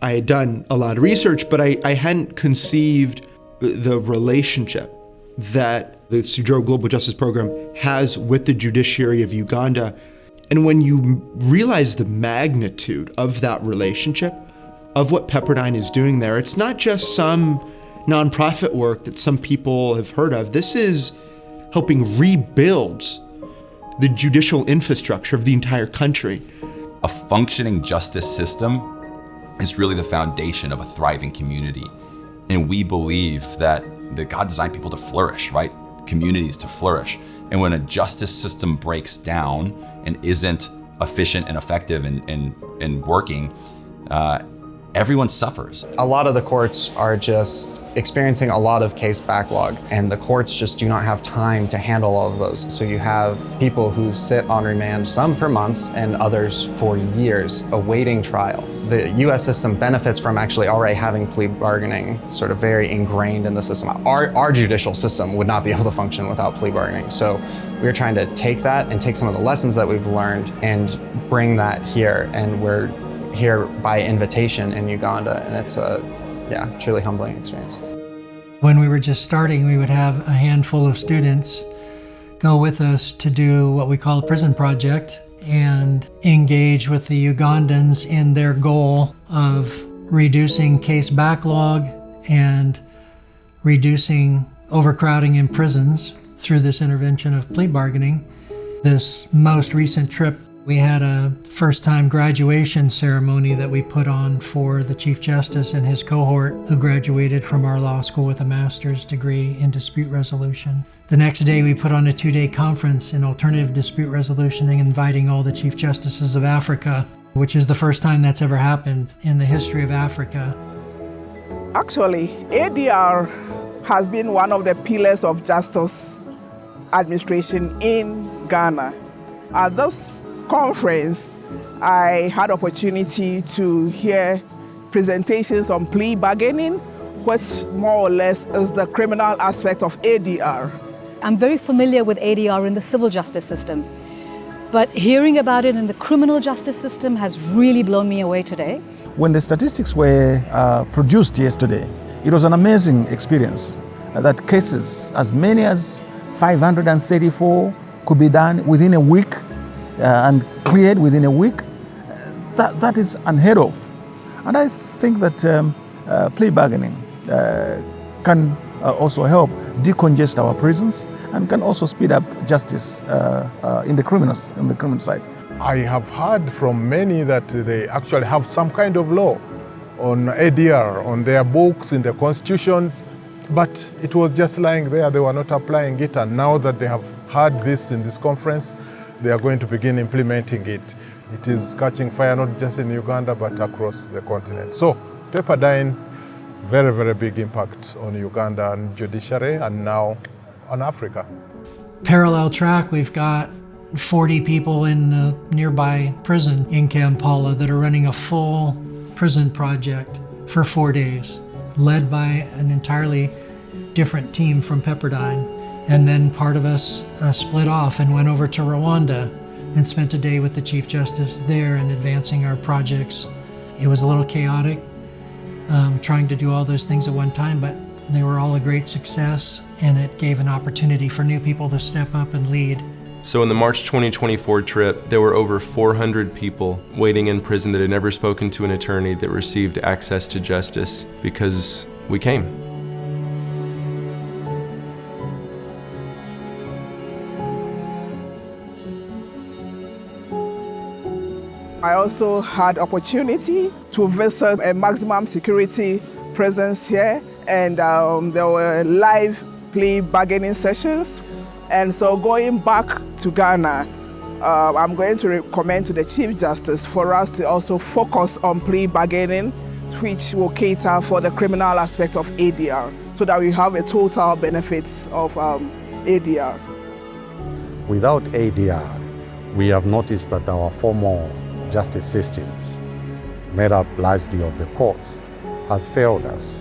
I had done a lot of research, but I hadn't conceived the relationship that the Sudreau Global Justice Program has with the judiciary of Uganda. And when you realize the magnitude of that relationship, of what Pepperdine is doing there, it's not just some nonprofit work that some people have heard of. This is helping rebuild the judicial infrastructure of the entire country. A functioning justice system is really the foundation of a thriving community. And we believe that God designed people to flourish, right? Communities to flourish. And when a justice system breaks down and isn't efficient and effective and working, everyone suffers. A lot of the courts are just experiencing a lot of case backlog, and the courts just do not have time to handle all of those. So you have people who sit on remand, some for months and others for years, awaiting trial. The US system benefits from actually already having plea bargaining sort of very ingrained in the system. Our judicial system would not be able to function without plea bargaining. So we're trying to take that and take some of the lessons that we've learned and bring that here. And we're here by invitation in Uganda, and it's a truly humbling experience. When we were just starting, we would have a handful of students go with us to do what we call a prison project and engage with the Ugandans in their goal of reducing case backlog and reducing overcrowding in prisons through this intervention of plea bargaining. This most recent trip, we had a first-time graduation ceremony that we put on for the Chief Justice and his cohort who graduated from our law school with a master's degree in dispute resolution. The next day we put on a 2-day conference in alternative dispute resolution, inviting all the Chief Justices of Africa, which is the first time that's ever happened in the history of Africa. Actually, ADR has been one of the pillars of justice administration in Ghana. At this conference, I had opportunity to hear presentations on plea bargaining, which more or less is the criminal aspect of ADR. I'm very familiar with ADR in the civil justice system, but hearing about it in the criminal justice system has really blown me away today. When the statistics were produced yesterday, it was an amazing experience that cases as many as 534 could be done within a week and cleared within a week. That is unheard of. And I think that plea bargaining can also help decongest our prisons and can also speed up justice in the criminal side. I have heard from many that they actually have some kind of law on ADR, on their books, in their constitutions, but it was just lying there. They were not applying it, and now that they have heard this in this conference, they are going to begin implementing it. It is catching fire not just in Uganda but across the continent. So Pepperdine, very, very big impact on Ugandan judiciary and now on Africa. Parallel track, we've got 40 people in a nearby prison in Kampala that are running a full prison project for 4 days, led by an entirely different team from Pepperdine. And then part of us split off and went over to Rwanda and spent a day with the Chief Justice there and advancing our projects. It was a little chaotic, trying to do all those things at one time, but they were all a great success, and it gave an opportunity for new people to step up and lead. So in the March 2024 trip, there were over 400 people waiting in prison that had never spoken to an attorney that received access to justice because we came. I also had opportunity to visit a maximum security presence here, and there were live plea bargaining sessions. And so going back to Ghana, I'm going to recommend to the Chief Justice for us to also focus on plea bargaining, which will cater for the criminal aspect of ADR, so that we have a total benefits of ADR. Without ADR, we have noticed that our formal justice systems, made up largely of the courts, has failed us.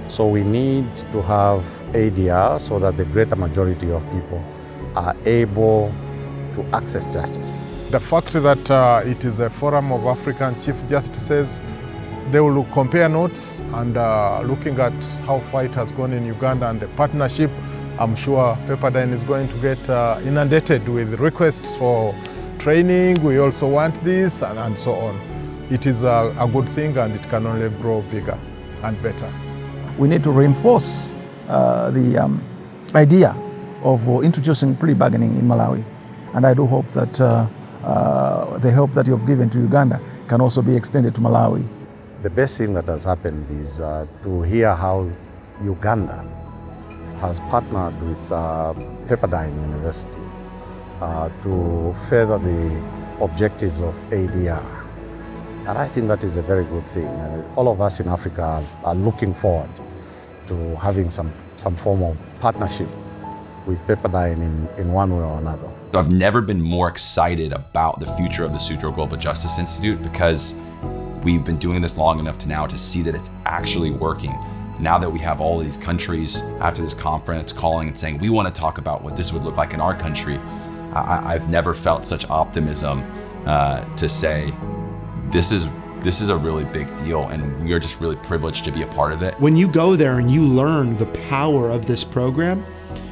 So we need to have ADR so that the greater majority of people are able to access justice. The fact that it is a forum of African Chief Justices They will compare notes and looking at how fight has gone in Uganda and the partnership, I'm sure Pepperdine is going to get inundated with requests for training. We also want this and so on. It is a good thing and it can only grow bigger and better. We need to reinforce the idea of introducing plea bargaining in Malawi. And I do hope that the help that you've given to Uganda can also be extended to Malawi. The best thing that has happened is to hear how Uganda has partnered with Pepperdine University to further the objectives of ADR. And I think that is a very good thing. All of us in Africa are looking forward to having some form of partnership with Pepperdine in one way or another. I've never been more excited about the future of the Sudreau Global Justice Institute because we've been doing this long enough to see that it's actually working. Now that we have all these countries after this conference calling and saying, we want to talk about what this would look like in our country, I've never felt such optimism to say, this is a really big deal and we are just really privileged to be a part of it. When you go there and you learn the power of this program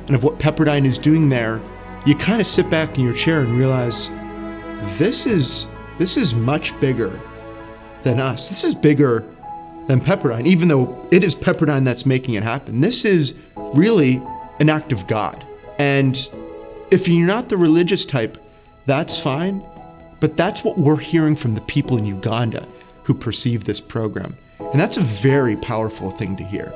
and of what Pepperdine is doing there, you kind of sit back in your chair and realize this is much bigger than us. This is bigger than Pepperdine, even though it is Pepperdine that's making it happen. This is really an act of God. And if you're not the religious type, that's fine. But that's what we're hearing from the people in Uganda who perceive this program. And that's a very powerful thing to hear.